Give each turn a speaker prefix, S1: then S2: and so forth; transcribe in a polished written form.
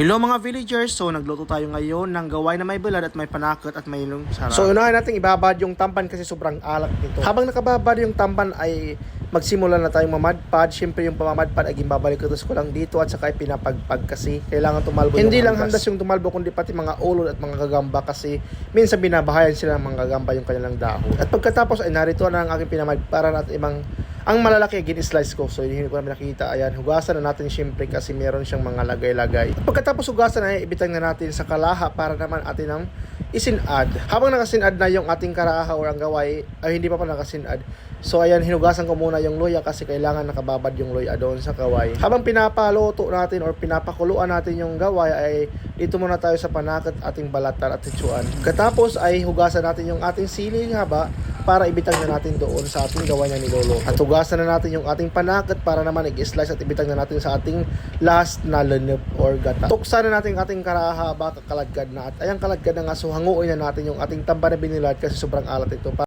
S1: Hello mga villagers, so nagluto tayo ngayon ng gaway na may bulad at may panakot at may sarap.
S2: So unahin natin ibabad yung tamban kasi sobrang alat nito. Habang nakababad yung tamban ay magsimula na tayong mamadpad. Siyempre yung pamamadpad ay babalik ko lang dito at saka pinapagpag kasi kailangan tumalbo. Hindi lang handas yung tumalbo kundi pati mga ulol at mga gagamba kasi minsan binabahayan sila ng mga gagamba yung kanilang dahon. At pagkatapos ay narito na ang aking pinamadparan at ang malalaki gin-slice ko. So hindi ko na nakita. Ayan, hugasan na natin siyempre kasi meron siyang mga lagay-lagay. At pagkatapos hugasan ay ibitang na natin sa kalaha para naman atin ang isinad. Habang nakasinad na yung ating karaha o ang gaway, ay hindi pa nakasinad. So ayan, hinugasan ko muna yung luya kasi kailangan nakababad yung luya doon sa gaway. Habang pinapaluto natin or pinapakuluan natin yung gaway ay dito muna tayo sa panakot ating balatan at titsuan. Katapos ay hugasan natin yung ating siling haba para ibitang na natin doon sa ating gaway na niluluto. At hugasan na natin yung ating panakot para naman i-slice at ibitang na natin sa ating last na lenep or gata. Tuksan na natin ating karaha baka kaladkad na at ayang kaladkad na nga so hanguin na natin yung ating tamba na binilad kasi sobrang alat ito.